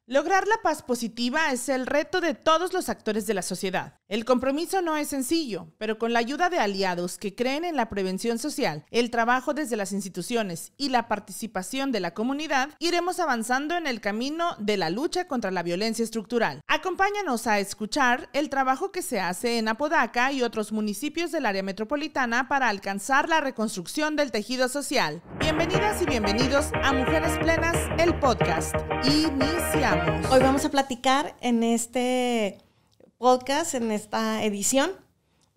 Lograr la paz positiva es el reto de todos los actores de la sociedad. El compromiso no es sencillo, pero con la ayuda de aliados que creen en la prevención social, el trabajo desde las instituciones y la participación de la comunidad, iremos avanzando en el camino de la lucha contra la violencia estructural. Acompáñanos a escuchar el trabajo que se hace en Apodaca y otros municipios del área metropolitana para alcanzar la reconstrucción del tejido social. Bienvenidas y bienvenidos a Mujeres Plenas, el podcast. Iniciamos. Hoy vamos a platicar en este podcast, en esta edición,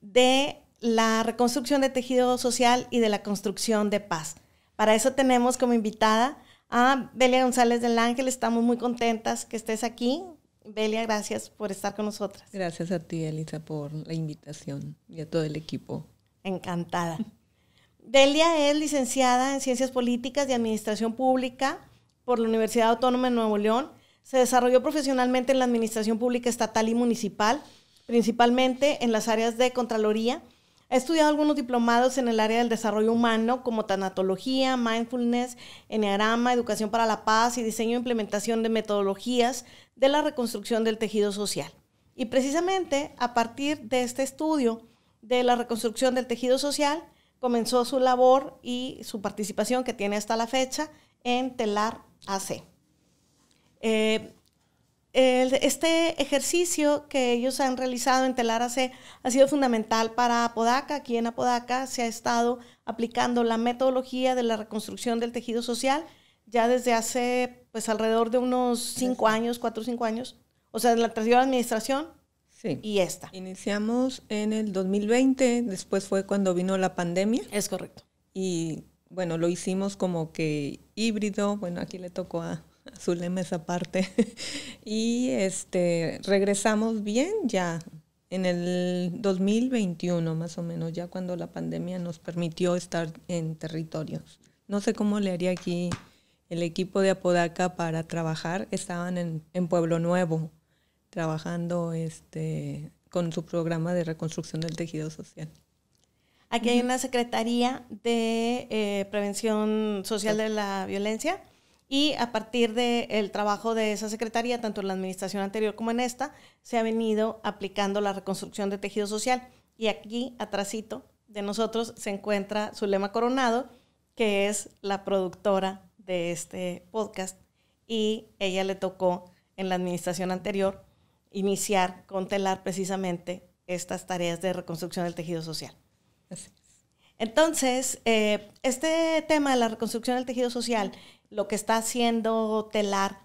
de la reconstrucción de tejido social y de la construcción de paz. Para eso tenemos como invitada a Belia González del Ángel. Estamos muy contentas que estés aquí. Belia, gracias por estar con nosotras. Gracias a ti, Elisa, por la invitación y a todo el equipo. Encantada. Belia es licenciada en Ciencias Políticas y Administración Pública por la Universidad Autónoma de Nuevo León. Se desarrolló profesionalmente en la administración pública estatal y municipal, principalmente en las áreas de Contraloría. Ha estudiado algunos diplomados en el área del desarrollo humano, como tanatología, mindfulness, enneagrama, educación para la paz y diseño e implementación de metodologías de la reconstrucción del tejido social. Y precisamente a partir de este estudio de la reconstrucción del tejido social, comenzó su labor y su participación que tiene hasta la fecha en TELAR AC. Este ejercicio que ellos han realizado en TELAR AC ha sido fundamental para Apodaca. Aquí en Apodaca se ha estado aplicando la metodología de la reconstrucción del tejido social ya desde hace pues alrededor de unos 5 años, 4 o 5 años. O sea, en la anterior administración y esta. Iniciamos en el 2020, después fue cuando vino la pandemia. Es correcto. Y bueno, lo hicimos como que híbrido. Bueno, aquí le tocó a Zulema esa parte. Y regresamos bien ya en el 2021 más o menos, ya cuando la pandemia nos permitió estar en territorios. No sé cómo le haría aquí el equipo de Apodaca para trabajar. Estaban en Pueblo Nuevo trabajando con su programa de reconstrucción del tejido social. Aquí hay una Secretaría de Prevención Social de la Violencia. Y a partir del trabajo de esa secretaría, tanto en la administración anterior como en esta, se ha venido aplicando la reconstrucción de tejido social. Y aquí, atrásito de nosotros, se encuentra Zulema Coronado, que es la productora de este podcast. Y ella le tocó, en la administración anterior, iniciar con TELAR precisamente estas tareas de reconstrucción del tejido social. Así es. Entonces, este tema de la reconstrucción del tejido social, lo que está haciendo TELAR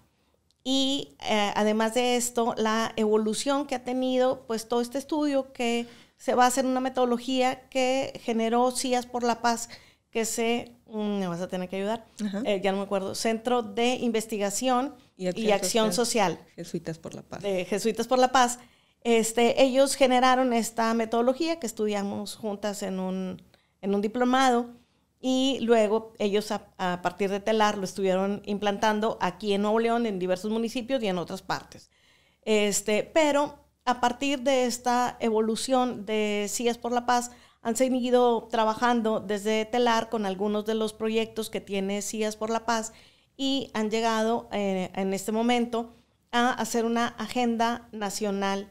y además de esto, la evolución que ha tenido, pues todo este estudio que se va a hacer una metodología que generó CIAS por la Paz, que me vas a tener que ayudar, ya no me acuerdo, Centro de Investigación y Acción Social. Jesuitas por la Paz. De Jesuitas por la Paz. Ellos generaron esta metodología que estudiamos juntas en un diplomado. Y luego ellos a partir de TELAR lo estuvieron implantando aquí en Nuevo León, en diversos municipios y en otras partes. Pero a partir de esta evolución de CIAS por la Paz, han seguido trabajando desde TELAR con algunos de los proyectos que tiene CIAS por la Paz y han llegado en este momento a hacer una agenda nacional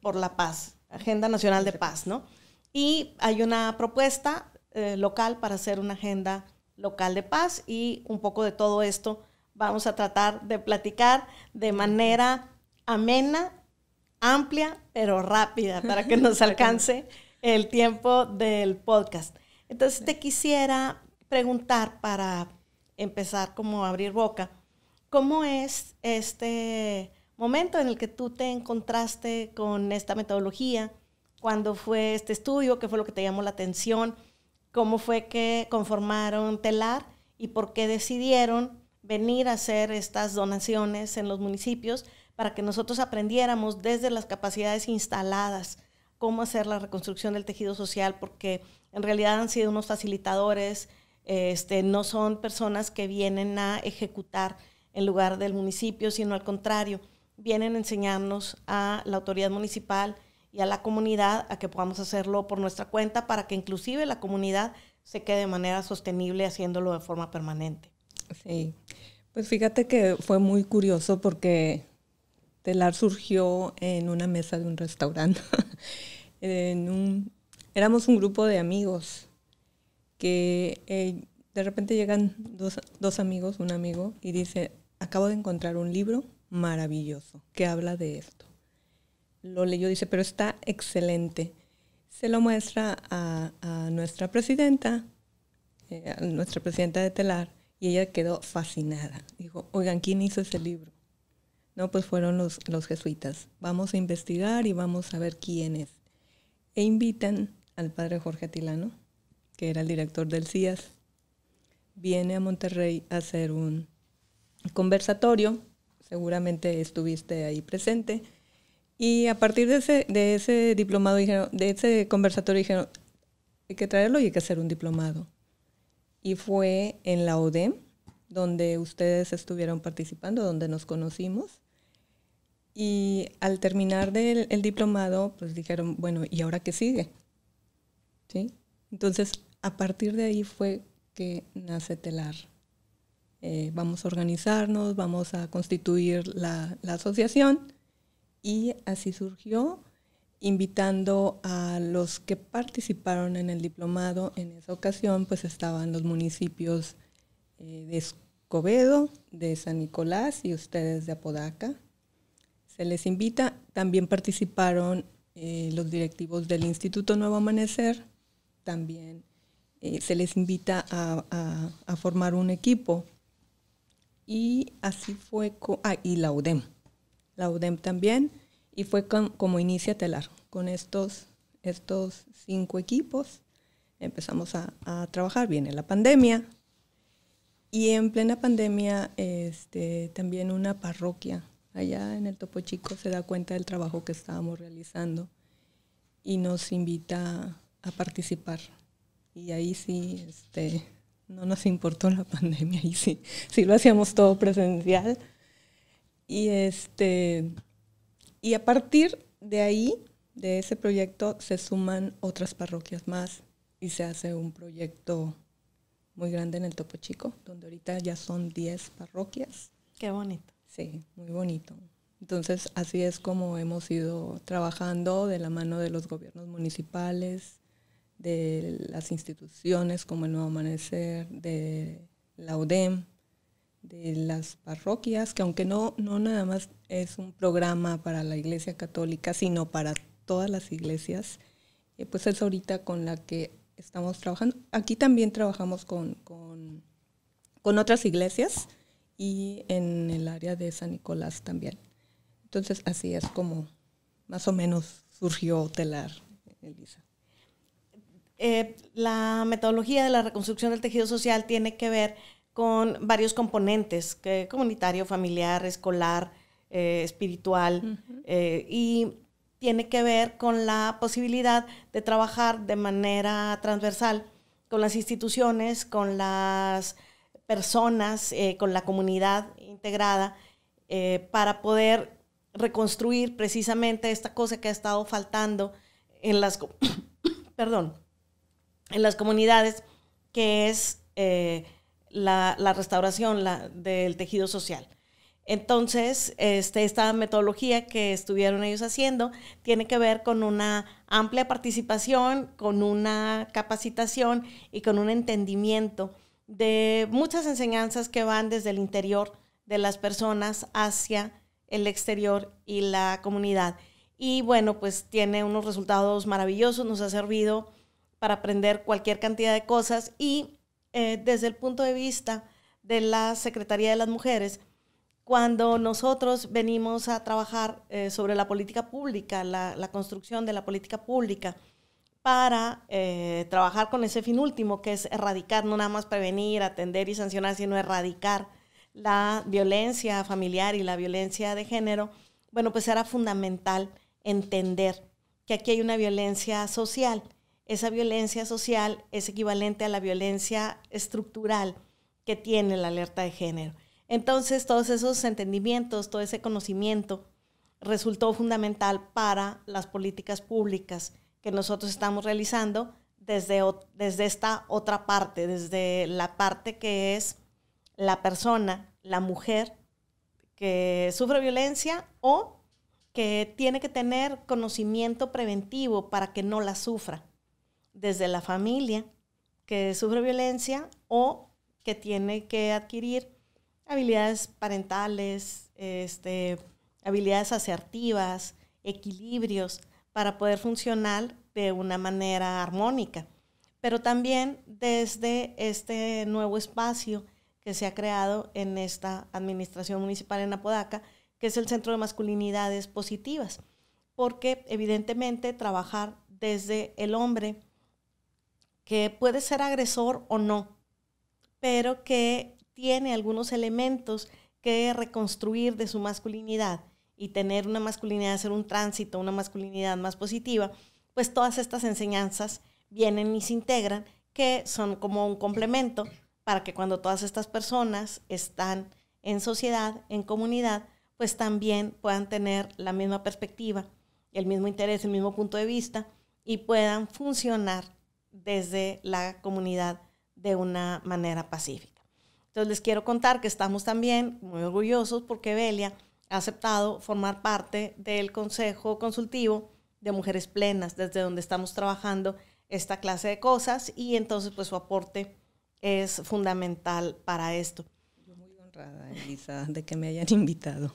por la paz, agenda nacional de paz, ¿no? Y hay una propuesta local para hacer una agenda local de paz y un poco de todo esto vamos a tratar de platicar de manera amena, amplia, pero rápida para que nos alcance el tiempo del podcast. Entonces te quisiera preguntar para empezar como a abrir boca, ¿cómo es este momento en el que tú te encontraste con esta metodología? ¿Cuándo fue este estudio? ¿Qué fue lo que te llamó la atención? ¿Cómo fue que conformaron TELAR y por qué decidieron venir a hacer estas donaciones en los municipios para que nosotros aprendiéramos desde las capacidades instaladas cómo hacer la reconstrucción del tejido social? Porque en realidad han sido unos facilitadores, no son personas que vienen a ejecutar en lugar del municipio, sino al contrario, vienen a enseñarnos a la autoridad municipal y a la comunidad a que podamos hacerlo por nuestra cuenta para que inclusive la comunidad se quede de manera sostenible haciéndolo de forma permanente. Sí, Pues fíjate que fue muy curioso porque Telar surgió en una mesa de un restaurante. Éramos un grupo de amigos que de repente llegan dos amigos, un amigo, y dice, acabo de encontrar un libro maravilloso que habla de esto. Lo leyó, dice, pero está excelente. Se lo muestra a nuestra presidenta de Telar, y ella quedó fascinada. Dijo, oigan, ¿quién hizo ese libro? No, pues fueron los jesuitas. Vamos a investigar y vamos a ver quién es. E invitan al padre Jorge Atilano, que era el director del CIAS. Viene a Monterrey a hacer un conversatorio. Seguramente estuviste ahí presente. Y a partir de ese diplomado, de ese conversatorio, dijeron, hay que traerlo y hay que hacer un diplomado. Y fue en la UDEM, donde ustedes estuvieron participando, donde nos conocimos. Y al terminar el diplomado, pues dijeron, bueno, ¿y ahora qué sigue? ¿Sí? Entonces, a partir de ahí fue que nace Telar. Vamos a organizarnos, vamos a constituir la asociación, y así surgió, invitando a los que participaron en el diplomado. En esa ocasión, pues estaban los municipios de Escobedo, de San Nicolás y ustedes de Apodaca. Se les invita, también participaron los directivos del Instituto Nuevo Amanecer, también se les invita a formar un equipo. Y así fue, y la UDEM también, y fue como inicia Telar. Con estos 5 equipos empezamos a trabajar. Viene la pandemia, y en plena pandemia también una parroquia allá en el Topo Chico se da cuenta del trabajo que estábamos realizando y nos invita a participar. Y ahí sí, no nos importó la pandemia, y sí lo hacíamos todo presencial. Y a partir de ahí, de ese proyecto, se suman otras parroquias más y se hace un proyecto muy grande en el Topo Chico, donde ahorita ya son 10 parroquias. Qué bonito. Sí, muy bonito. Entonces, así es como hemos ido trabajando de la mano de los gobiernos municipales, de las instituciones como el Nuevo Amanecer, de la UDEM, de las parroquias, que aunque no nada más es un programa para la Iglesia Católica, sino para todas las iglesias, pues es ahorita con la que estamos trabajando. Aquí también trabajamos con otras iglesias y en el área de San Nicolás también. Entonces, así es como más o menos surgió Telar, Elisa. La metodología de la reconstrucción del tejido social tiene que ver con varios componentes, comunitario, familiar, escolar, espiritual, y tiene que ver con la posibilidad de trabajar de manera transversal con las instituciones, con las personas, con la comunidad integrada, para poder reconstruir precisamente esta cosa que ha estado faltando en las, en las comunidades, que es la restauración del tejido social. Entonces, esta metodología que estuvieron ellos haciendo tiene que ver con una amplia participación, con una capacitación y con un entendimiento de muchas enseñanzas que van desde el interior de las personas hacia el exterior y la comunidad. Y bueno, pues tiene unos resultados maravillosos, nos ha servido para aprender cualquier cantidad de cosas, y desde el punto de vista de la Secretaría de las Mujeres, cuando nosotros venimos a trabajar sobre la política pública, la construcción de la política pública, para trabajar con ese fin último, que es erradicar, no nada más prevenir, atender y sancionar, sino erradicar la violencia familiar y la violencia de género, bueno, pues era fundamental entender que aquí hay una violencia social. Esa violencia social es equivalente a la violencia estructural que tiene la alerta de género. Entonces, todos esos entendimientos, todo ese conocimiento resultó fundamental para las políticas públicas que nosotros estamos realizando desde esta otra parte, desde la parte que es la persona la mujer que sufre violencia o que tiene que tener conocimiento preventivo para que no la sufra, desde la familia que sufre violencia o que tiene que adquirir habilidades parentales, habilidades asertivas, equilibrios para poder funcionar de una manera armónica. Pero también desde este nuevo espacio que se ha creado en esta administración municipal en Apodaca, que es el Centro de Masculinidades Positivas, porque evidentemente trabajar desde el hombre, que puede ser agresor o no, pero que tiene algunos elementos que reconstruir de su masculinidad y tener una masculinidad, hacer un tránsito, una masculinidad más positiva, pues todas estas enseñanzas vienen y se integran, que son como un complemento para que cuando todas estas personas están en sociedad, en comunidad, pues también puedan tener la misma perspectiva, el mismo interés, el mismo punto de vista y puedan funcionar desde la comunidad de una manera pacífica. Entonces les quiero contar que estamos también muy orgullosos porque Belia ha aceptado formar parte del Consejo Consultivo de Mujeres Plenas, desde donde estamos trabajando esta clase de cosas y entonces pues su aporte es fundamental para esto. Yo muy honrada, Elisa, de que me hayan invitado.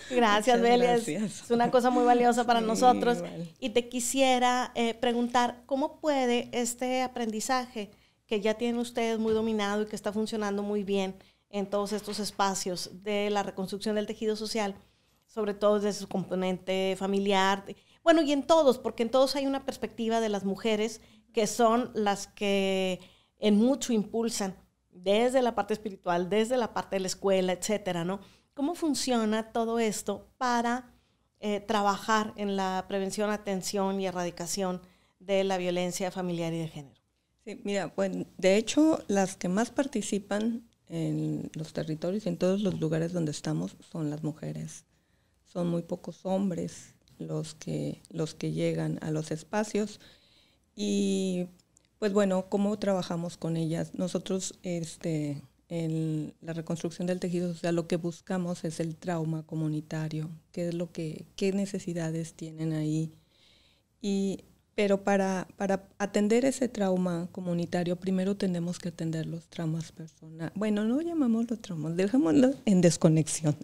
Gracias, Belia. Gracias. Es una cosa muy valiosa para nosotros. Igual. Y te quisiera preguntar, ¿cómo puede este aprendizaje que ya tienen ustedes muy dominado y que está funcionando muy bien en todos estos espacios de la reconstrucción del tejido social, sobre todo desde su componente familiar, bueno, y en todos, porque en todos hay una perspectiva de las mujeres que son las que en mucho impulsan desde la parte espiritual, desde la parte de la escuela, etcétera, ¿no? ¿Cómo funciona todo esto para trabajar en la prevención, atención y erradicación de la violencia familiar y de género? Sí, mira, bueno, de hecho, las que más participan en los territorios y en todos los lugares donde estamos son las mujeres. Son muy pocos hombres los que llegan a los espacios. Y pues bueno, ¿cómo trabajamos con ellas? Nosotros en la reconstrucción del tejido social lo que buscamos es el trauma comunitario, qué necesidades tienen ahí. Pero para atender ese trauma comunitario, primero tenemos que atender los traumas personales. Bueno, no llamémoslo traumas, dejémoslo en desconexión.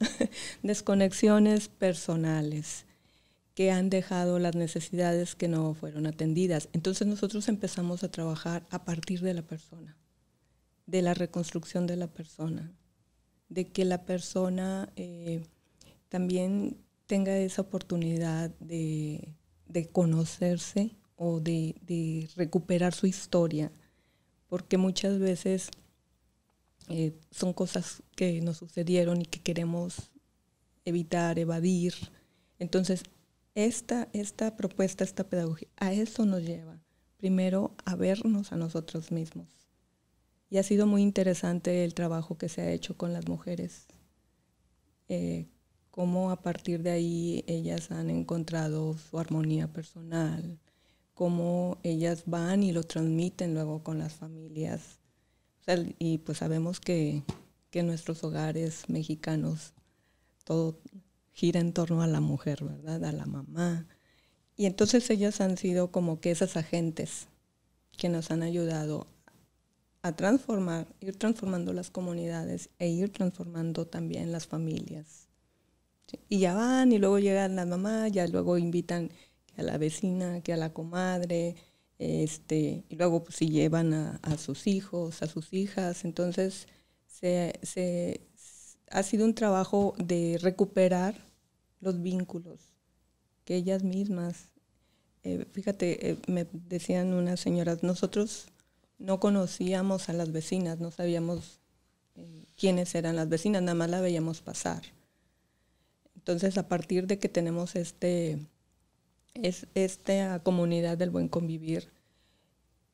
Desconexiones personales que han dejado las necesidades que no fueron atendidas. Entonces nosotros empezamos a trabajar a partir de la persona, de la reconstrucción de la persona, de que la persona también tenga esa oportunidad de conocerse o de recuperar su historia, porque muchas veces son cosas que nos sucedieron y que queremos evitar, evadir. Entonces, esta propuesta, esta pedagogía, a eso nos lleva, primero a vernos a nosotros mismos. Y ha sido muy interesante el trabajo que se ha hecho con las mujeres, cómo a partir de ahí ellas han encontrado su armonía personal, cómo ellas van y lo transmiten luego con las familias. O sea, y pues sabemos que en nuestros hogares mexicanos todo gira en torno a la mujer, ¿verdad? A la mamá. Y entonces ellas han sido como que esas agentes que nos han ayudado a transformar, ir transformando las comunidades e ir transformando también las familias. ¿Sí? Y ya van y luego llegan las mamás, ya luego invitan que a la vecina, que a la comadre, y luego pues si llevan a sus hijos, a sus hijas. Entonces ha sido un trabajo de recuperar los vínculos que ellas mismas, fíjate, me decían unas señoras, nosotros no conocíamos a las vecinas, no sabíamos quiénes eran las vecinas, nada más la veíamos pasar. Entonces, a partir de que tenemos esta comunidad del buen convivir,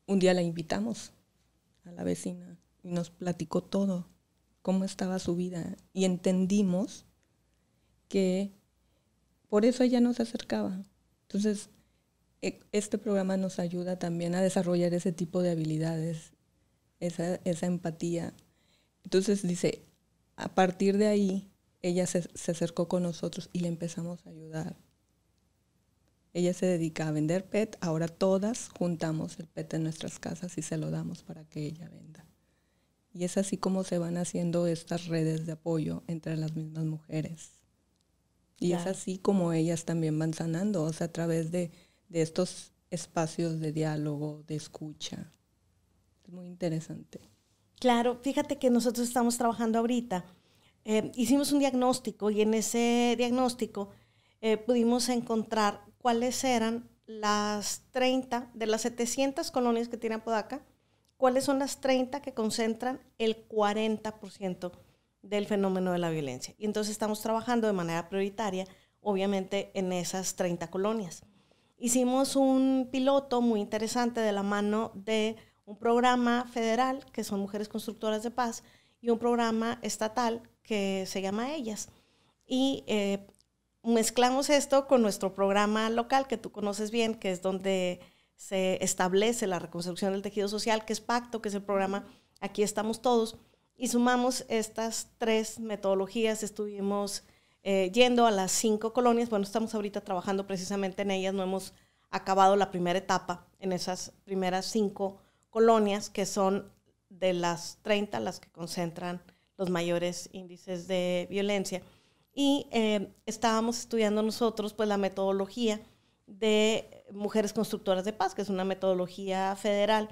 un día la invitamos a la vecina y nos platicó todo, cómo estaba su vida, y entendimos que por eso ella nos acercaba. Entonces, este programa nos ayuda también a desarrollar ese tipo de habilidades, esa empatía. Entonces dice, a partir de ahí, ella se acercó con nosotros y le empezamos a ayudar. Ella se dedica a vender PET, ahora todas juntamos el PET en nuestras casas y se lo damos para que ella venda. Y es así como se van haciendo estas redes de apoyo entre las mismas mujeres. Y claro, es así como ellas también van sanando, o sea, a través de estos espacios de diálogo, de escucha. Es muy interesante. Claro, fíjate que nosotros estamos trabajando ahorita. Hicimos un diagnóstico y en ese diagnóstico pudimos encontrar cuáles eran las 30 de las 700 colonias que tiene Apodaca, cuáles son las 30 que concentran el 40% del fenómeno de la violencia. Y entonces estamos trabajando de manera prioritaria, obviamente, en esas 30 colonias. Hicimos un piloto muy interesante de la mano de un programa federal, que son Mujeres Constructoras de Paz, y un programa estatal que se llama Ellas. Y mezclamos esto con nuestro programa local, que tú conoces bien, que es donde se establece la reconstrucción del tejido social, que es Pacto, que es el programa Aquí Estamos Todos, y sumamos estas 3 metodologías. Estuvimos yendo a las 5 colonias, bueno, estamos ahorita trabajando precisamente en ellas, no hemos acabado la primera etapa en esas primeras 5 colonias, que son de las 30 las que concentran los mayores índices de violencia. Y estábamos estudiando nosotros pues la metodología de Mujeres Constructoras de Paz, que es una metodología federal,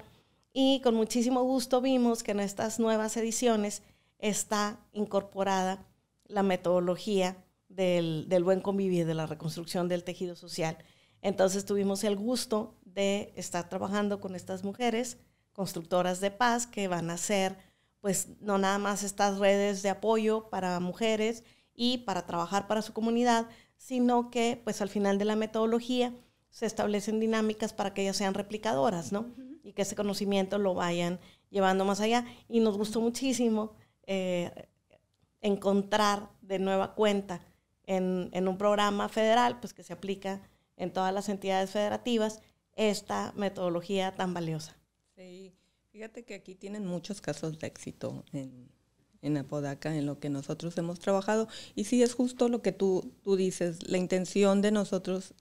y con muchísimo gusto vimos que en estas nuevas ediciones está incorporada la metodología del buen convivir, de la reconstrucción del tejido social. Entonces tuvimos el gusto de estar trabajando con estas mujeres constructoras de paz que van a hacer, pues, no nada más estas redes de apoyo para mujeres y para trabajar para su comunidad, sino que, pues, al final de la metodología se establecen dinámicas para que ellas sean replicadoras, ¿no? Uh-huh. Y que ese conocimiento lo vayan llevando más allá. Y nos gustó muchísimo encontrar de nueva cuenta en un programa federal, pues, que se aplica en todas las entidades federativas, esta metodología tan valiosa. Sí, fíjate que aquí tienen muchos casos de éxito en Apodaca, en lo que nosotros hemos trabajado. Y sí, es justo lo que tú dices, la intención de nosotros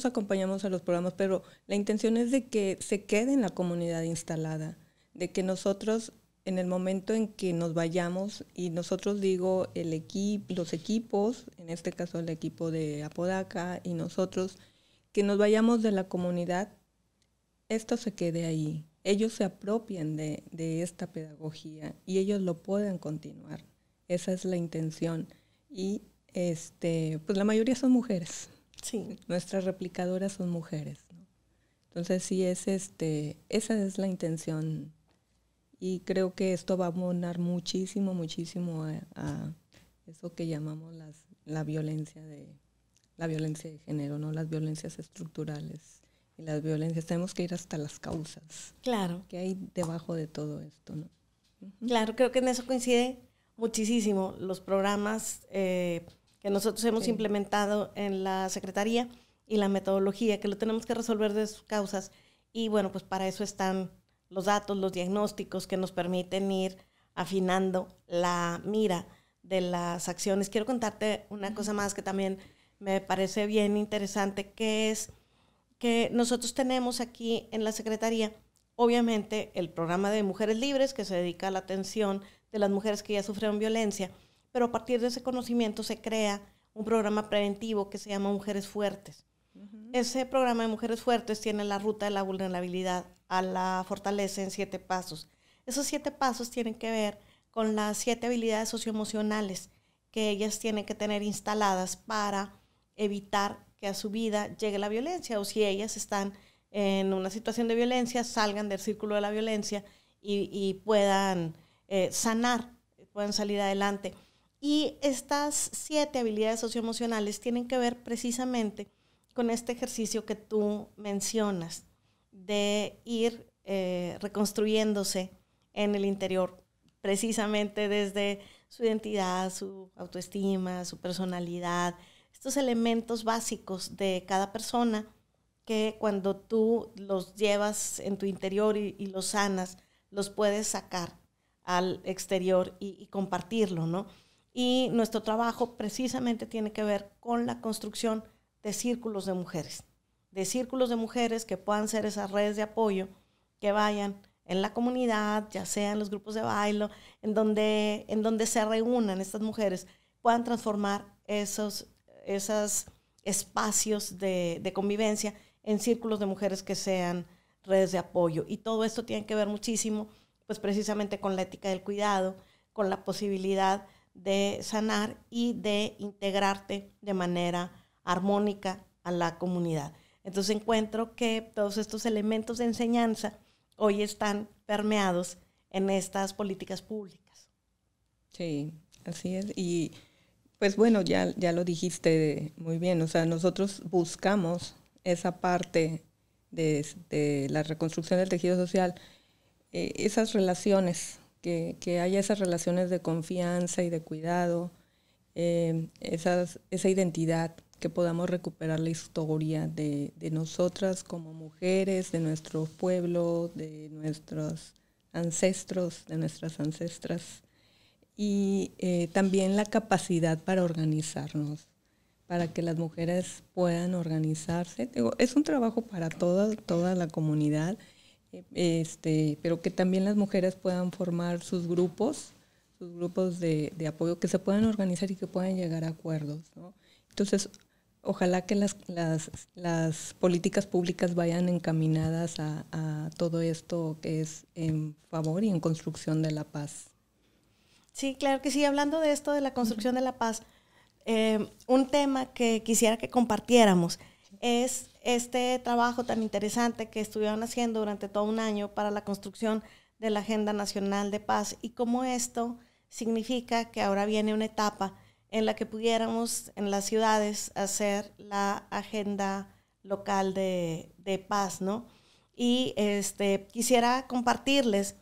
acompañamos a los programas, pero la intención es de que se quede en la comunidad instalada, de que nosotros, en el momento en que nos vayamos, y nosotros digo los equipos, en este caso el equipo de Apodaca y nosotros, que nos vayamos de la comunidad, esto se quede ahí. Ellos se apropien de esta pedagogía y ellos lo pueden continuar. Esa es la intención. Y pues la mayoría son mujeres. Sí. Nuestras replicadoras son mujeres, ¿no? Entonces sí esa es la intención. Y creo que esto va a abonar muchísimo, muchísimo a eso que llamamos la violencia de género, ¿no? Las violencias estructurales y las violencias. Tenemos que ir hasta las causas. Claro. Que hay debajo de todo esto, ¿no? Uh-huh. Claro, creo que en eso coincide muchísimo los programas que nosotros hemos implementado en la Secretaría y la metodología, que lo tenemos que resolver de sus causas. Y bueno, pues para eso están los datos, los diagnósticos que nos permiten ir afinando la mira de las acciones. Quiero contarte una cosa más que también me parece bien interesante, que es que nosotros tenemos aquí en la Secretaría, obviamente, el programa de Mujeres Libres, que se dedica a la atención de las mujeres que ya sufrieron violencia, pero a partir de ese conocimiento se crea un programa preventivo que se llama Mujeres Fuertes. Uh-huh. Ese programa de Mujeres Fuertes tiene la ruta de la vulnerabilidad a la fortaleza en 7 pasos. Esos 7 pasos tienen que ver con las 7 habilidades socioemocionales que ellas tienen que tener instaladas para evitar que a su vida llegue la violencia, o si ellas están en una situación de violencia, salgan del círculo de la violencia y puedan sanar, puedan salir adelante. Y estas 7 habilidades socioemocionales tienen que ver precisamente con este ejercicio que tú mencionas, de ir reconstruyéndose en el interior, precisamente desde su identidad, su autoestima, su personalidad, estos elementos básicos de cada persona que cuando tú los llevas en tu interior y los sanas, los puedes sacar al exterior y compartirlo, ¿no? Y nuestro trabajo precisamente tiene que ver con la construcción de círculos de mujeres que puedan ser esas redes de apoyo que vayan en la comunidad, ya sea en los grupos de baile, en donde se reúnan estas mujeres, puedan transformar esos espacios de convivencia en círculos de mujeres que sean redes de apoyo. Y todo esto tiene que ver muchísimo, pues precisamente con la ética del cuidado, con la posibilidad de sanar y de integrarte de manera armónica a la comunidad. Entonces encuentro que todos estos elementos de enseñanza hoy están permeados en estas políticas públicas. Sí, así es. Y pues bueno, ya lo dijiste muy bien. O sea, nosotros buscamos esa parte de la reconstrucción del tejido social, esas relaciones, que haya esas relaciones de confianza y de cuidado, esa identidad, que podamos recuperar la historia de nosotras como mujeres, de nuestro pueblo, de nuestros ancestros, de nuestras ancestras, y también la capacidad para organizarnos, para que las mujeres puedan organizarse. Es un trabajo para toda la comunidad, pero que también las mujeres puedan formar sus grupos de apoyo, que se puedan organizar y que puedan llegar a acuerdos, ¿no? Entonces, ojalá que las políticas públicas vayan encaminadas a todo esto que es en favor y en construcción de la paz. Sí, claro que sí. Hablando de esto de la construcción de la paz, un tema que quisiera que compartiéramos es este trabajo tan interesante que estuvieron haciendo durante todo un año para la construcción de la Agenda Nacional de Paz, y cómo esto significa que ahora viene una etapa en la que pudiéramos en las ciudades hacer la agenda local de paz, ¿no? Y quisiera compartirles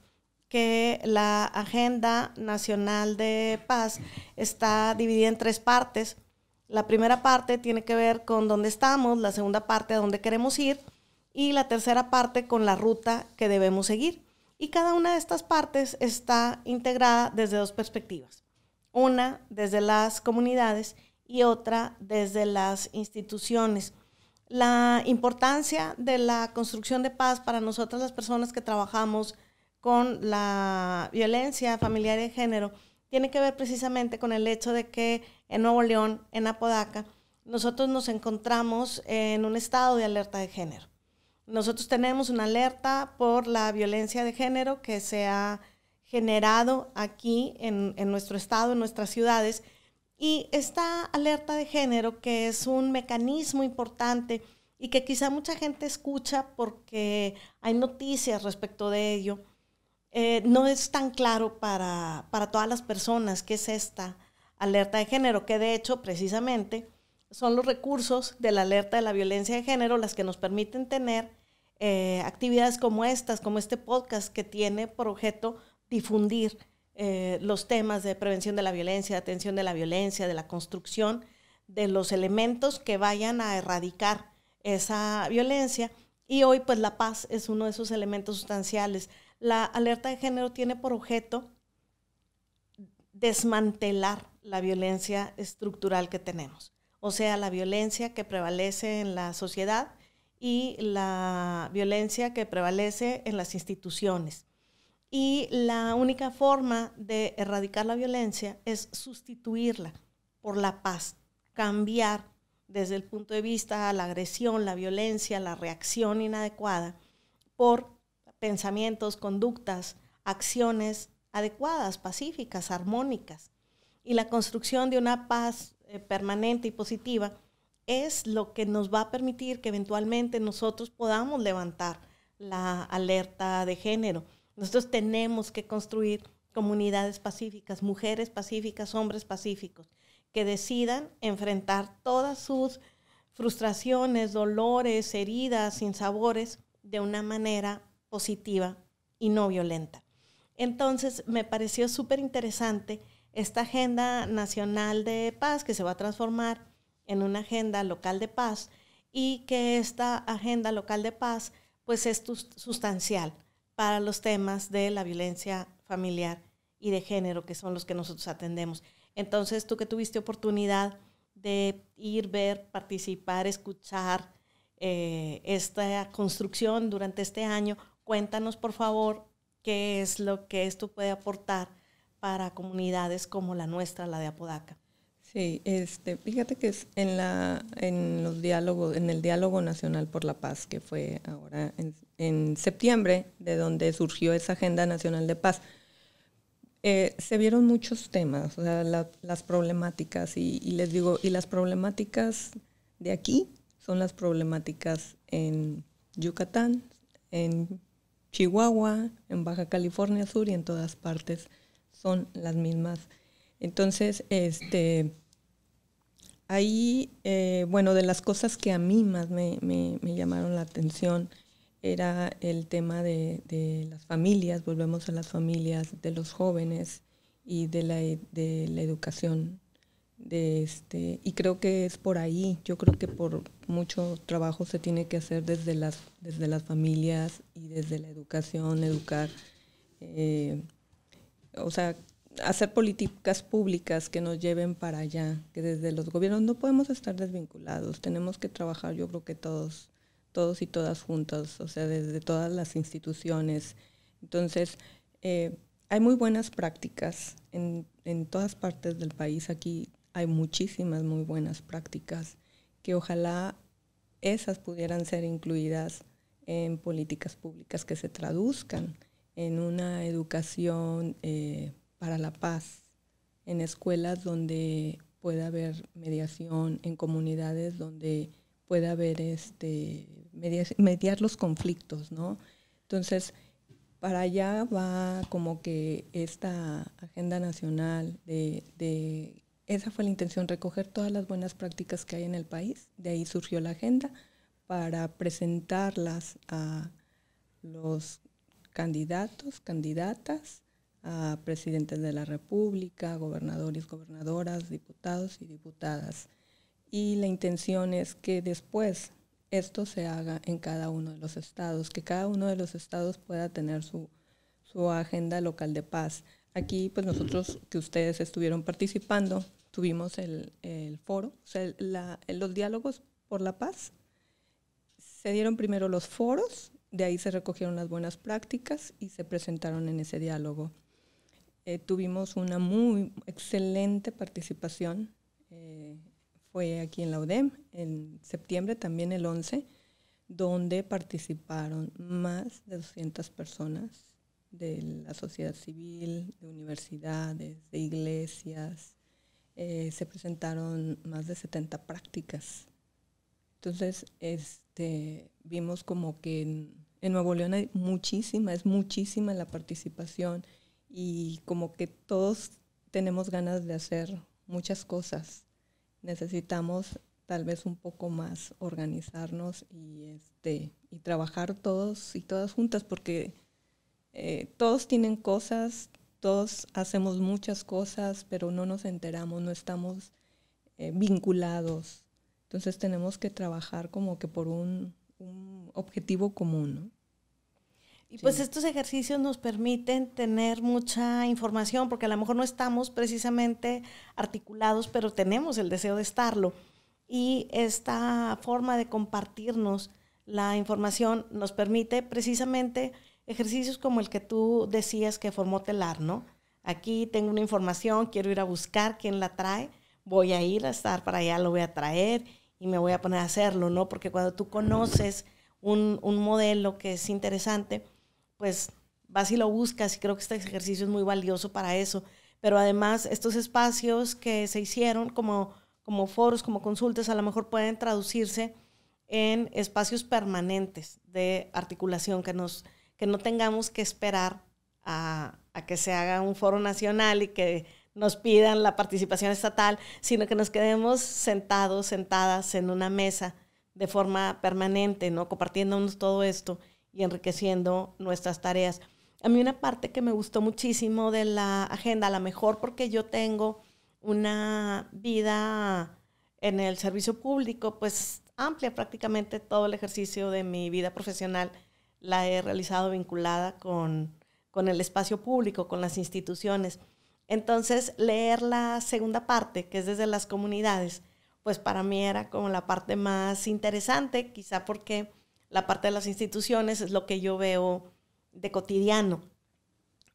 que la Agenda Nacional de Paz está dividida en 3 partes. La primera parte tiene que ver con dónde estamos, la segunda parte a dónde queremos ir, y la tercera parte con la ruta que debemos seguir. Y cada una de estas partes está integrada desde 2 perspectivas. Una desde las comunidades y otra desde las instituciones. La importancia de la construcción de paz para nosotras, las personas que trabajamos con la violencia familiar y de género, tiene que ver precisamente con el hecho de que en Nuevo León, en Apodaca, nosotros nos encontramos en un estado de alerta de género. Nosotros tenemos una alerta por la violencia de género que se ha generado aquí en nuestro estado, en nuestras ciudades, y esta alerta de género, que es un mecanismo importante y que quizá mucha gente escucha porque hay noticias respecto de ello, no es tan claro para todas las personas qué es esta alerta de género, que de hecho precisamente son los recursos de la alerta de la violencia de género las que nos permiten tener actividades como estas, como este podcast que tiene por objeto difundir los temas de prevención de la violencia, de atención de la violencia, de la construcción de los elementos que vayan a erradicar esa violencia. Y hoy pues la paz es uno de esos elementos sustanciales. La alerta de género tiene por objeto desmantelar la violencia estructural que tenemos, o sea, la violencia que prevalece en la sociedad y la violencia que prevalece en las instituciones. Y la única forma de erradicar la violencia es sustituirla por la paz, cambiar desde el punto de vista la agresión, la violencia, la reacción inadecuada por pensamientos, conductas, acciones adecuadas, pacíficas, armónicas. Y la construcción de una paz permanente y positiva es lo que nos va a permitir que eventualmente nosotros podamos levantar la alerta de género. Nosotros tenemos que construir comunidades pacíficas, mujeres pacíficas, hombres pacíficos, que decidan enfrentar todas sus frustraciones, dolores, heridas, sinsabores de una manera positiva y no violenta. Entonces, me pareció súper interesante esta Agenda Nacional de Paz, que se va a transformar en una Agenda Local de Paz, y que esta Agenda Local de Paz pues es sustancial para los temas de la violencia familiar y de género, que son los que nosotros atendemos. Entonces, tú que tuviste oportunidad de ir, ver, participar, escuchar esta construcción durante este año, cuéntanos, por favor, qué es lo que esto puede aportar para comunidades como la nuestra, la de Apodaca. Sí, fíjate que es en los diálogos, en el Diálogo Nacional por la Paz, que fue ahora en septiembre, de donde surgió esa Agenda Nacional de Paz, se vieron muchos temas, o sea, las problemáticas, y les digo, y las problemáticas de aquí son las problemáticas en Yucatán, en Chihuahua, en Baja California Sur y en todas partes son las mismas. Entonces, ahí, bueno, de las cosas que a mí más me llamaron la atención era el tema de las familias, volvemos a las familias, de los jóvenes y de la educación. Y creo que es por ahí, yo creo que por mucho trabajo se tiene que hacer desde las familias y desde la educación, educar, o sea, hacer políticas públicas que nos lleven para allá, que desde los gobiernos no podemos estar desvinculados, tenemos que trabajar, yo creo que todos y todas juntos, o sea, desde todas las instituciones. Entonces, hay muy buenas prácticas en todas partes del país. Aquí hay muchísimas muy buenas prácticas que ojalá esas pudieran ser incluidas en políticas públicas que se traduzcan en una educación para la paz, en escuelas donde pueda haber mediación, en comunidades donde pueda haber mediar los conflictos, ¿no? Entonces, para allá va como que esta agenda nacional esa fue la intención, recoger todas las buenas prácticas que hay en el país. De ahí surgió la agenda para presentarlas a los candidatos, candidatas, a presidentes de la República, gobernadores, gobernadoras, diputados y diputadas. Y la intención es que después esto se haga en cada uno de los estados, que cada uno de los estados pueda tener su agenda local de paz. Aquí, pues nosotros que ustedes estuvieron participando, tuvimos el foro, o sea, los diálogos por la paz. Se dieron primero los foros, de ahí se recogieron las buenas prácticas y se presentaron en ese diálogo. Tuvimos una muy excelente participación. Fue aquí en la UDEM, en septiembre, también el 11, donde participaron más de 200 personas de la sociedad civil, de universidades, de iglesias. Se presentaron más de 70 prácticas. Entonces, vimos como que en Nuevo León es muchísima la participación y como que todos tenemos ganas de hacer muchas cosas. Necesitamos tal vez un poco más organizarnos y trabajar todos y todas juntas porque todos tienen cosas, todos hacemos muchas cosas, pero no nos enteramos, no estamos vinculados. Entonces tenemos que trabajar como que por un objetivo común, ¿no? Y pues estos ejercicios nos permiten tener mucha información, porque a lo mejor no estamos precisamente articulados, pero tenemos el deseo de estarlo. Y esta forma de compartirnos la información nos permite precisamente ejercicios como el que tú decías que formó Telar, ¿no? Aquí tengo una información, quiero ir a buscar quién la trae, voy a ir a estar para allá, lo voy a traer y me voy a poner a hacerlo, ¿no? Porque cuando tú conoces un modelo que es interesante, pues vas y lo buscas, y creo que este ejercicio es muy valioso para eso. Pero además estos espacios que se hicieron como foros, como consultas, a lo mejor pueden traducirse en espacios permanentes de articulación, que no tengamos que esperar a que se haga un foro nacional y que nos pidan la participación estatal, sino que nos quedemos sentados, sentadas en una mesa de forma permanente, ¿no? Compartiéndonos todo esto y enriqueciendo nuestras tareas. A mí una parte que me gustó muchísimo de la agenda, a lo mejor porque yo tengo una vida en el servicio público, pues amplia, prácticamente todo el ejercicio de mi vida profesional la he realizado vinculada con con el espacio público, con las instituciones. Entonces, leer la segunda parte, que es desde las comunidades, pues para mí era como la parte más interesante, quizá porque la parte de las instituciones es lo que yo veo de cotidiano.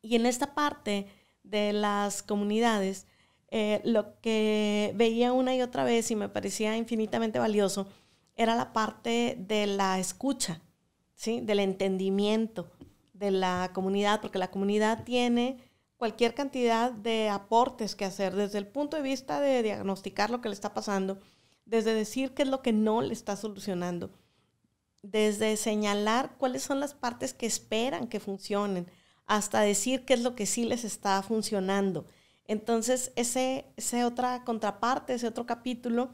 Y en esta parte de las comunidades, lo que veía una y otra vez y me parecía infinitamente valioso era la parte de la escucha, ¿sí? Del entendimiento de la comunidad, porque la comunidad tiene cualquier cantidad de aportes que hacer desde el punto de vista de diagnosticar lo que le está pasando, desde decir qué es lo que no le está solucionando, desde señalar cuáles son las partes que esperan que funcionen, hasta decir qué es lo que sí les está funcionando. Entonces, ese otra contraparte, ese otro capítulo,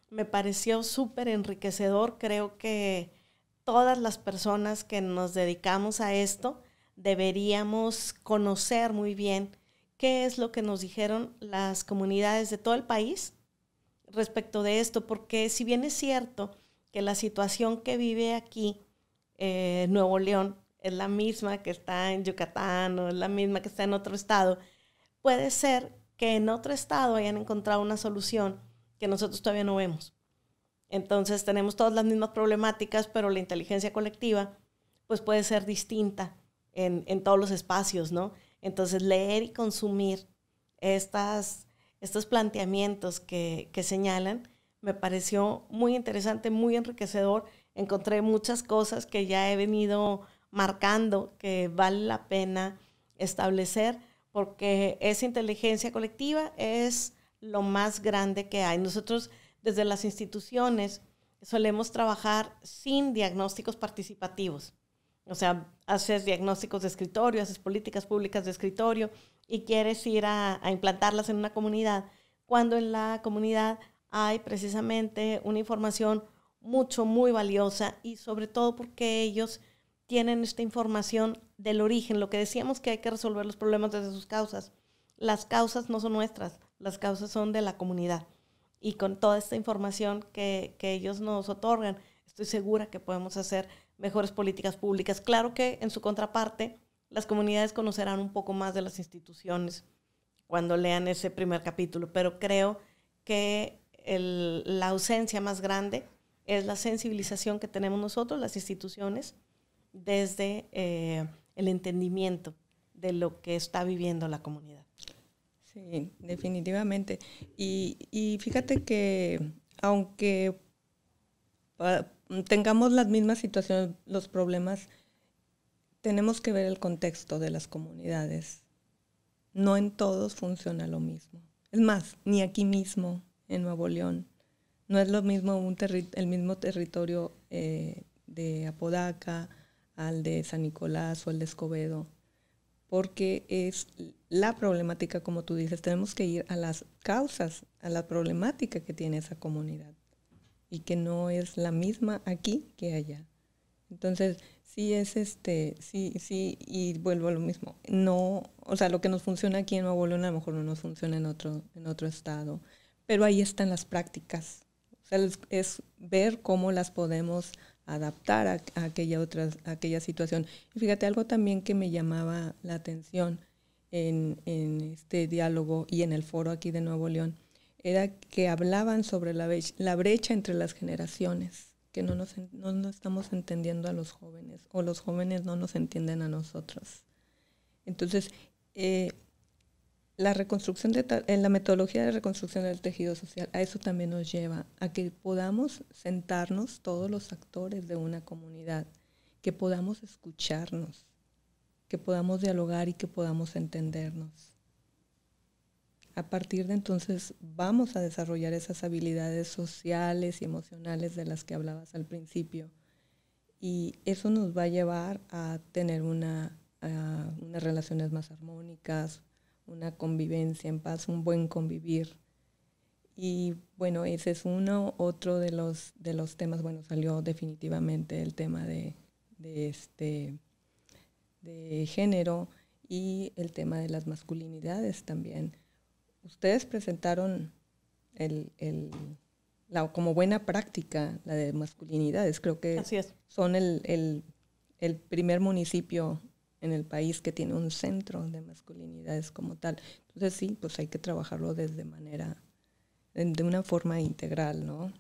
me pareció súper enriquecedor. Creo que todas las personas que nos dedicamos a esto deberíamos conocer muy bien qué es lo que nos dijeron las comunidades de todo el país respecto de esto, porque si bien es cierto que la situación que vive aquí Nuevo León es la misma que está en Yucatán o es la misma que está en otro estado, puede ser que en otro estado hayan encontrado una solución que nosotros todavía no vemos. Entonces tenemos todas las mismas problemáticas, pero la inteligencia colectiva pues puede ser distinta en todos los espacios, ¿no? Entonces leer y consumir estos planteamientos que señalan me pareció muy interesante, muy enriquecedor. Encontré muchas cosas que ya he venido marcando que vale la pena establecer, porque esa inteligencia colectiva es lo más grande que hay. Nosotros desde las instituciones solemos trabajar sin diagnósticos participativos. O sea, haces diagnósticos de escritorio, haces políticas públicas de escritorio y quieres ir a implantarlas en una comunidad, cuando en la comunidad hay precisamente una información muy valiosa, y sobre todo porque ellos tienen esta información del origen. Lo que decíamos, que hay que resolver los problemas desde sus causas. Las causas no son nuestras, las causas son de la comunidad. Y con toda esta información que ellos nos otorgan, estoy segura que podemos hacer mejores políticas públicas. Claro que en su contraparte, las comunidades conocerán un poco más de las instituciones cuando lean ese primer capítulo, pero creo que la ausencia más grande es la sensibilización que tenemos nosotros, las instituciones, desde el entendimiento de lo que está viviendo la comunidad. Sí, definitivamente. Y fíjate que aunque tengamos las mismas situaciones, los problemas, tenemos que ver el contexto de las comunidades. No en todos funciona lo mismo. Es más, ni aquí mismo, en Nuevo León, no es lo mismo el mismo territorio de Apodaca al de San Nicolás o el de Escobedo, porque es la problemática, como tú dices, tenemos que ir a las causas, a la problemática que tiene esa comunidad, y que no es la misma aquí que allá. Entonces, sí es sí, y vuelvo a lo mismo. No, o sea, lo que nos funciona aquí en Nuevo León a lo mejor no nos funciona en otro estado, pero ahí están las prácticas. O sea, es ver cómo las podemos adaptar a aquella situación. Y fíjate, algo también que me llamaba la atención en este diálogo y en el foro aquí de Nuevo León, era que hablaban sobre la brecha entre las generaciones, que no estamos entendiendo a los jóvenes, o los jóvenes no nos entienden a nosotros. Entonces, la metodología de reconstrucción del tejido social, a eso también nos lleva, a que podamos sentarnos todos los actores de una comunidad, que podamos escucharnos, que podamos dialogar y que podamos entendernos. A partir de entonces vamos a desarrollar esas habilidades sociales y emocionales de las que hablabas al principio, y eso nos va a llevar a tener unas relaciones más armónicas, una convivencia en paz, un buen convivir. Y bueno, ese es otro de los temas. Bueno, salió definitivamente el tema de género y el tema de las masculinidades también. Ustedes presentaron como buena práctica la de masculinidades. Creo que Así es. son el primer municipio en el país que tiene un centro de masculinidades como tal. Entonces sí, pues hay que trabajarlo de una forma integral, ¿no?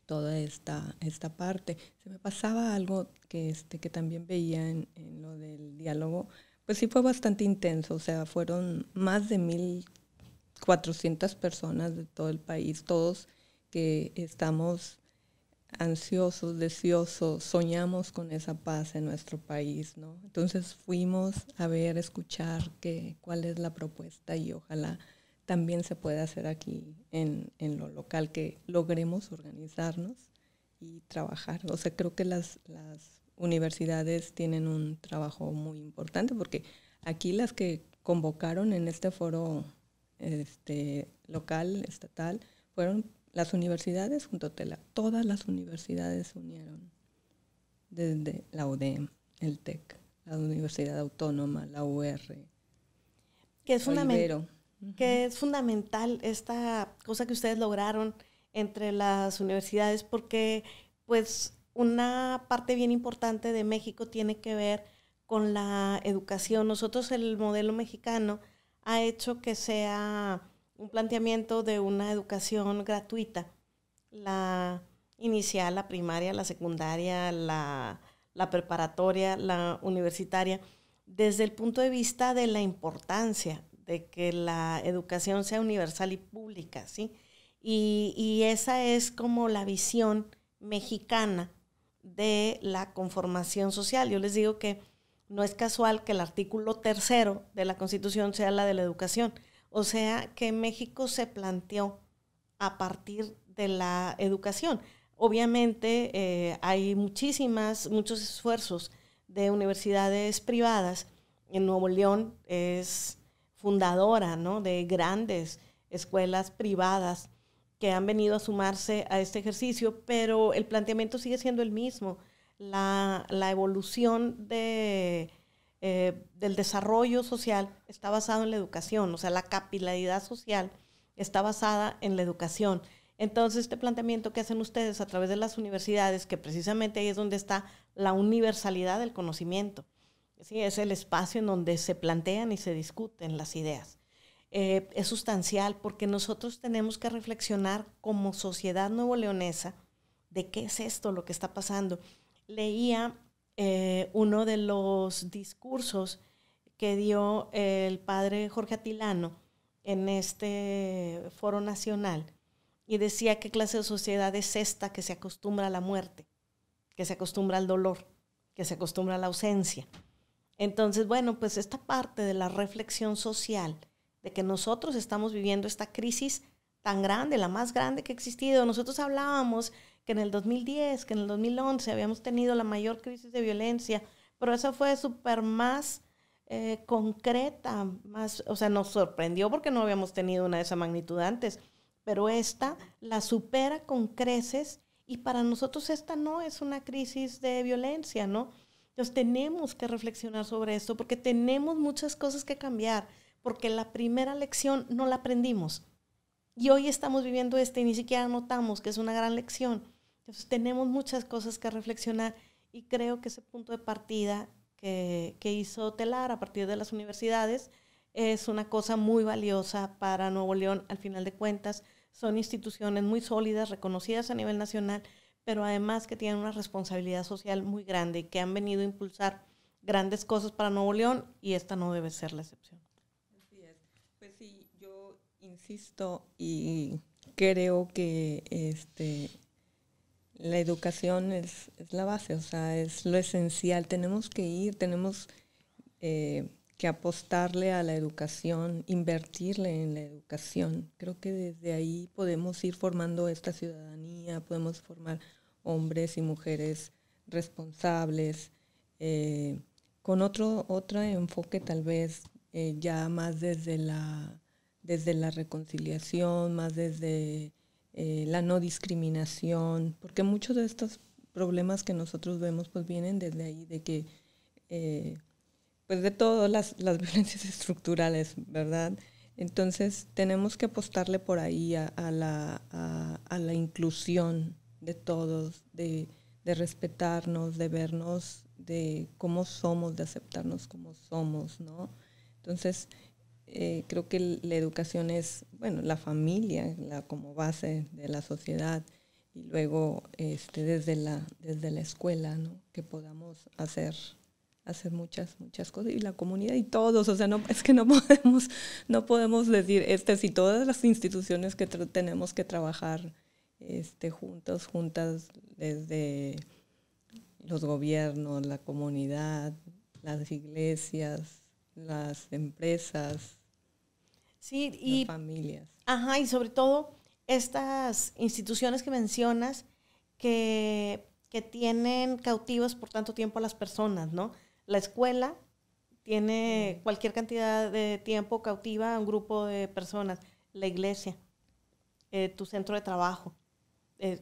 Toda esta parte. Se me pasaba algo que también veía en lo del diálogo, pues sí fue bastante intenso, o sea, fueron más de 1,400 personas de todo el país, todos que estamos ansiosos, deseosos, soñamos con esa paz en nuestro país, ¿no? Entonces fuimos a ver, escuchar cuál es la propuesta y ojalá también se pueda hacer aquí en lo local, que logremos organizarnos y trabajar. O sea, creo que las universidades tienen un trabajo muy importante porque aquí las que convocaron en este foro local, estatal, fueron las universidades junto a TELA. Todas las universidades se unieron, desde la UDEM, el TEC, la Universidad Autónoma, la UR, que es fundamental esta cosa que ustedes lograron entre las universidades, porque pues una parte bien importante de México tiene que ver con la educación. Nosotros, el modelo mexicano ha hecho que sea un planteamiento de una educación gratuita, la inicial, la primaria, la secundaria, la preparatoria, la universitaria, desde el punto de vista de la importancia de que la educación sea universal y pública, ¿sí? Y esa es como la visión mexicana de la conformación social. Yo les digo que no es casual que el artículo 3 de la Constitución sea la de la educación. O sea, que México se planteó a partir de la educación. Obviamente hay muchos esfuerzos de universidades privadas. En Nuevo León es fundadora, ¿no?, de grandes escuelas privadas que han venido a sumarse a este ejercicio, pero el planteamiento sigue siendo el mismo. La evolución del desarrollo social está basado en la educación, o sea, la capilaridad social está basada en la educación. Entonces, este planteamiento que hacen ustedes a través de las universidades, que precisamente ahí es donde está la universalidad del conocimiento, ¿sí? Es el espacio en donde se plantean y se discuten las ideas. Es sustancial porque nosotros tenemos que reflexionar como sociedad nuevoleonesa de qué es esto lo que está pasando. Leía uno de los discursos que dio el padre Jorge Atilano en este foro nacional y decía qué clase de sociedad es esta que se acostumbra a la muerte, que se acostumbra al dolor, que se acostumbra a la ausencia. Entonces, bueno, pues esta parte de la reflexión social, de que nosotros estamos viviendo esta crisis tan grande, la más grande que ha existido. Nosotros hablábamos que en el 2010, que en el 2011 habíamos tenido la mayor crisis de violencia, pero esa fue súper más concreta, más, o sea, nos sorprendió porque no habíamos tenido una de esa magnitud antes, pero esta la supera con creces y para nosotros esta no es una crisis de violencia, ¿no? Entonces tenemos que reflexionar sobre esto porque tenemos muchas cosas que cambiar, porque la primera lección no la aprendimos. Y hoy estamos viviendo y ni siquiera notamos que es una gran lección. Entonces tenemos muchas cosas que reflexionar y creo que ese punto de partida que hizo TELAR a partir de las universidades es una cosa muy valiosa para Nuevo León. Al final de cuentas son instituciones muy sólidas, reconocidas a nivel nacional, pero además que tienen una responsabilidad social muy grande y que han venido a impulsar grandes cosas para Nuevo León y esta no debe ser la excepción. Así es. Pues sí, yo insisto y creo que la educación es la base, o sea, es lo esencial. Tenemos que apostarle a la educación, invertirle en la educación. Creo que desde ahí podemos ir formando esta ciudadanía, podemos formar hombres y mujeres responsables, con otro enfoque tal vez ya más desde la reconciliación, más desde la no discriminación, porque muchos de estos problemas que nosotros vemos pues vienen desde ahí, de que pues de todas las violencias estructurales, ¿verdad? Entonces tenemos que apostarle por ahí a la inclusión de todos, de respetarnos, de vernos de cómo somos, de aceptarnos como somos, ¿no? Entonces, creo que la educación es, bueno, la familia como base de la sociedad, y luego desde la escuela, ¿no? Que podamos hacer muchas cosas, y la comunidad y todos, o sea, es que no podemos decir si todas las instituciones que tenemos que trabajar juntas, desde los gobiernos, la comunidad, las iglesias, las empresas, sí, las familias. Ajá, y sobre todo estas instituciones que mencionas que tienen cautivas por tanto tiempo a las personas, ¿no? La escuela tiene cualquier cantidad de tiempo cautiva a un grupo de personas. La iglesia, tu centro de trabajo,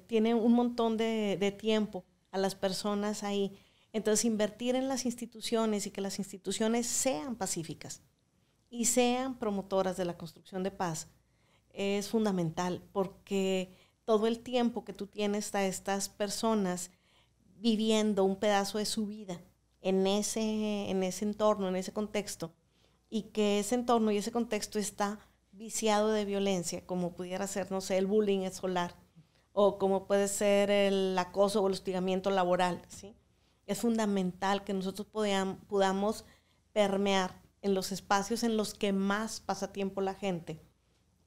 tiene un montón de tiempo a las personas ahí. Entonces, invertir en las instituciones y que las instituciones sean pacíficas y sean promotoras de la construcción de paz es fundamental, porque todo el tiempo que tú tienes a estas personas viviendo un pedazo de su vida en ese entorno, en ese contexto, y que ese entorno y ese contexto está viciado de violencia, como pudiera ser, no sé, el bullying escolar, o como puede ser el acoso o el hostigamiento laboral, ¿sí? Es fundamental que nosotros podamos permear en los espacios en los que más pasa tiempo la gente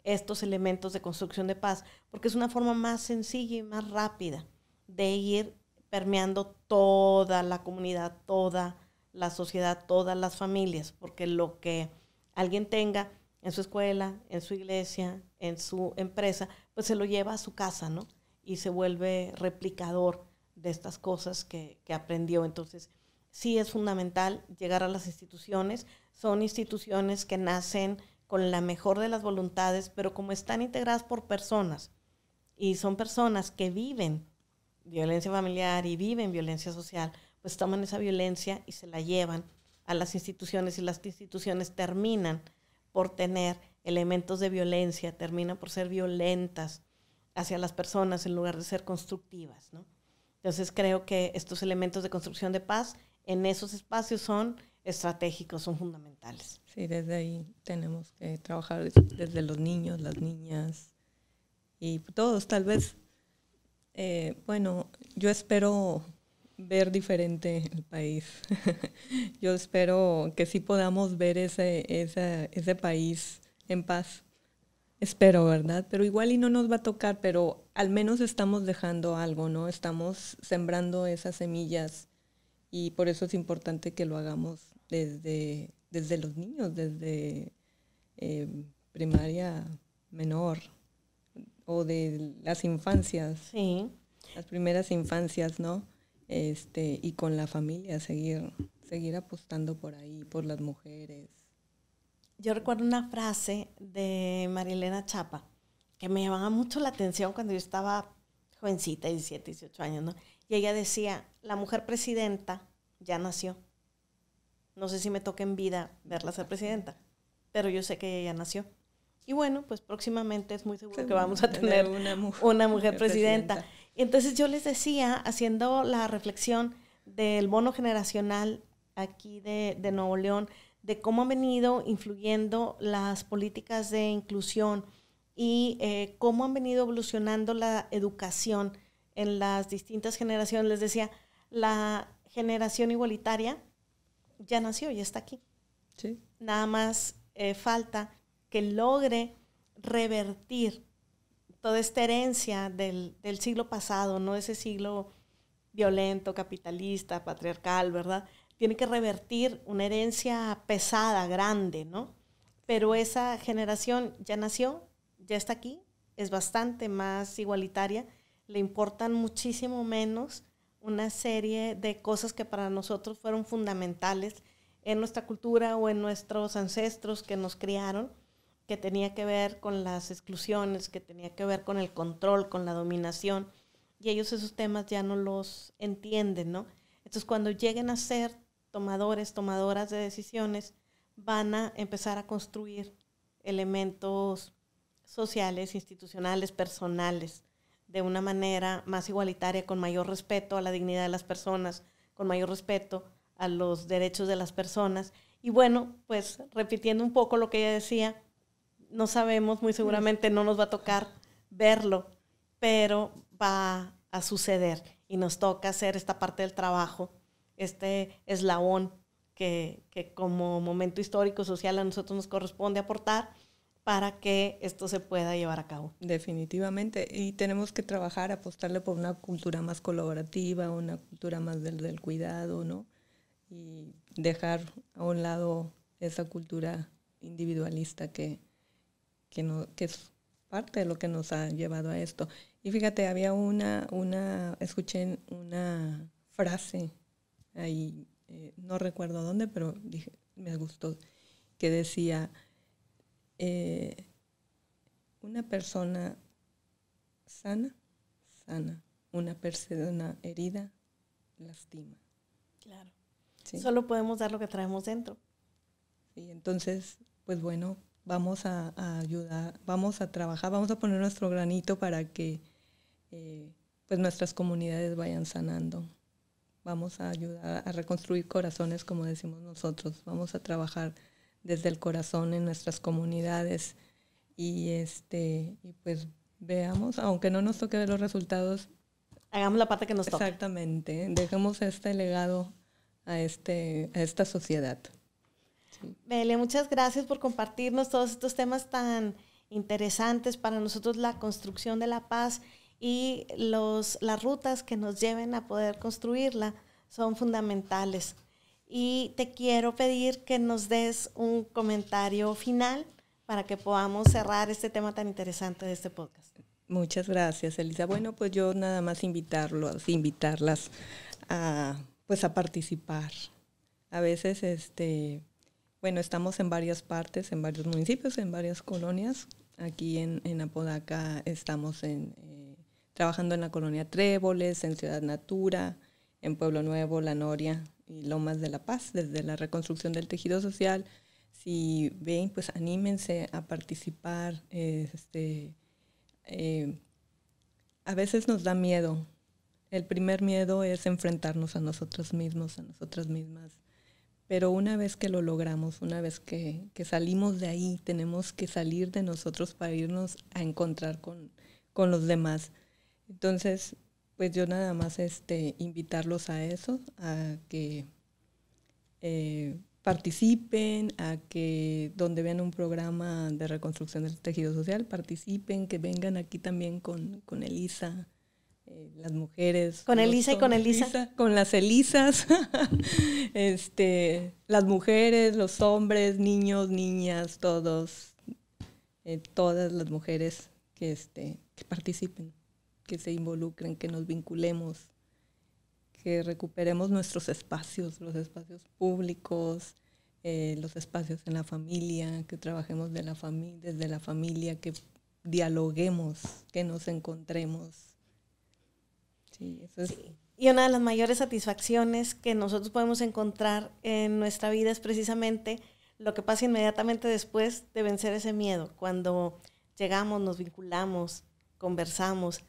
estos elementos de construcción de paz, porque es una forma más sencilla y más rápida de ir permeando toda la comunidad, toda la sociedad, todas las familias, porque lo que alguien tenga en su escuela, en su iglesia, en su empresa, pues se lo lleva a su casa, ¿no? Y se vuelve replicador de estas cosas que aprendió. Entonces, sí es fundamental llegar a las instituciones. Son instituciones que nacen con la mejor de las voluntades, pero como están integradas por personas, y son personas que viven violencia familiar y viven violencia social, pues toman esa violencia y se la llevan a las instituciones, y las instituciones terminan por tener elementos de violencia, terminan por ser violentas hacia las personas en lugar de ser constructivas, ¿no? Entonces creo que estos elementos de construcción de paz en esos espacios son estratégicos, son fundamentales. Sí, desde ahí tenemos que trabajar desde los niños, las niñas y todos, tal vez. Bueno, yo espero ver diferente el país. Yo espero que sí podamos ver ese país en paz. Espero, ¿verdad? Pero igual y no nos va a tocar, pero al menos estamos dejando algo, ¿no? Estamos sembrando esas semillas, y por eso es importante que lo hagamos desde los niños, desde primaria menor, o de las infancias. Sí. Las primeras infancias, ¿no? Y con la familia seguir apostando por ahí, por las mujeres. Yo recuerdo una frase de Marilena Chapa que me llamaba mucho la atención cuando yo estaba jovencita, 17, 18 años, ¿no? Y ella decía, la mujer presidenta ya nació. No sé si me toca en vida verla ser presidenta, pero yo sé que ella ya nació. Y bueno, pues próximamente es muy seguro que vamos a tener una mujer presidenta. Entonces yo les decía, haciendo la reflexión del bono generacional aquí de Nuevo León, de cómo han venido influyendo las políticas de inclusión y cómo han venido evolucionando la educación en las distintas generaciones. Les decía, la generación igualitaria ya nació, ya está aquí. Sí. Nada más falta que logre revertir toda esta herencia del siglo pasado, ¿no? Ese siglo violento, capitalista, patriarcal, ¿verdad? Tiene que revertir una herencia pesada, grande, ¿no? Pero esa generación ya nació, ya está aquí, es bastante más igualitaria, le importan muchísimo menos una serie de cosas que para nosotros fueron fundamentales en nuestra cultura o en nuestros ancestros que nos criaron, que tenía que ver con las exclusiones, que tenía que ver con el control, con la dominación, y ellos esos temas ya no los entienden, ¿no? Entonces, cuando lleguen a ser tomadores, tomadoras de decisiones, van a empezar a construir elementos sociales, institucionales, personales, de una manera más igualitaria, con mayor respeto a la dignidad de las personas, con mayor respeto a los derechos de las personas. Y bueno, pues repitiendo un poco lo que ella decía, no sabemos, muy seguramente no nos va a tocar verlo, pero va a suceder y nos toca hacer esta parte del trabajo, este eslabón que como momento histórico social a nosotros nos corresponde aportar para que esto se pueda llevar a cabo. Definitivamente, y tenemos que trabajar, apostarle por una cultura más colaborativa, una cultura más del cuidado, ¿no? Y dejar a un lado esa cultura individualista que es parte de lo que nos ha llevado a esto. Y fíjate, había escuché una frase ahí, no recuerdo dónde, pero dije, me gustó, que decía, una persona sana, una persona herida, lastima. Claro. ¿Sí? Solo podemos dar lo que traemos dentro. Sí, entonces, pues bueno, vamos a ayudar, vamos a trabajar, vamos a poner nuestro granito para que pues nuestras comunidades vayan sanando. Vamos a ayudar a reconstruir corazones, como decimos nosotros. Vamos a trabajar desde el corazón en nuestras comunidades y pues veamos, aunque no nos toque ver los resultados, hagamos la parte que nos toca. Exactamente, dejemos este legado a esta sociedad. Sí. Belia, muchas gracias por compartirnos todos estos temas tan interesantes para nosotros, la construcción de la paz y las rutas que nos lleven a poder construirla son fundamentales. Y te quiero pedir que nos des un comentario final para que podamos cerrar este tema tan interesante de este podcast. Muchas gracias, Elisa. Bueno, pues yo nada más invitarlas a participar. A veces, bueno, estamos en varias partes, en varios municipios, en varias colonias. Aquí en Apodaca estamos trabajando en la colonia Tréboles, en Ciudad Natura, en Pueblo Nuevo, La Noria y Lomas de la Paz, desde la reconstrucción del tejido social. Si ven, pues anímense a participar. A veces nos da miedo. El primer miedo es enfrentarnos a nosotros mismos, a nosotras mismas. Pero una vez que lo logramos, una vez que salimos de ahí, tenemos que salir de nosotros para irnos a encontrar con los demás. Entonces, pues yo nada más invitarlos a eso, a que participen, a que donde vean un programa de reconstrucción del tejido social, participen, que vengan aquí también con Elisa, las mujeres. Con Elisa y con Elisa. Con las Elisas, las mujeres, los hombres, niños, niñas, todos, todas las mujeres que participen, que se involucren, que nos vinculemos, que recuperemos nuestros espacios, los espacios públicos, los espacios en la familia, que trabajemos desde la familia, que dialoguemos, que nos encontremos. Sí, eso es. Sí. Y una de las mayores satisfacciones que nosotros podemos encontrar en nuestra vida es precisamente lo que pasa inmediatamente después de vencer ese miedo. Cuando llegamos, nos vinculamos, conversamos,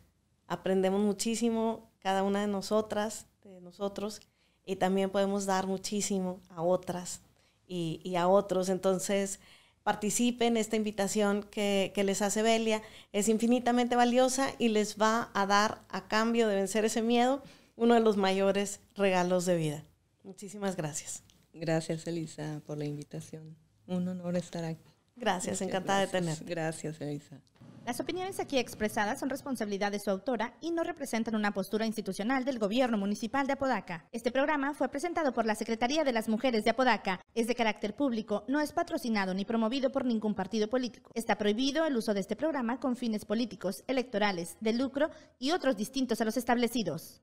aprendemos muchísimo cada una de nosotras, de nosotros, y también podemos dar muchísimo a otras y a otros. Entonces, participen. Esta invitación que les hace Belia es infinitamente valiosa y les va a dar, a cambio de vencer ese miedo, uno de los mayores regalos de vida. Muchísimas gracias. Gracias, Elisa, por la invitación. Un honor estar aquí. Gracias, encantada de tenerte. Gracias, Elisa. Las opiniones aquí expresadas son responsabilidad de su autora y no representan una postura institucional del Gobierno Municipal de Apodaca. Este programa fue presentado por la Secretaría de las Mujeres de Apodaca. Es de carácter público, no es patrocinado ni promovido por ningún partido político. Está prohibido el uso de este programa con fines políticos, electorales, de lucro y otros distintos a los establecidos.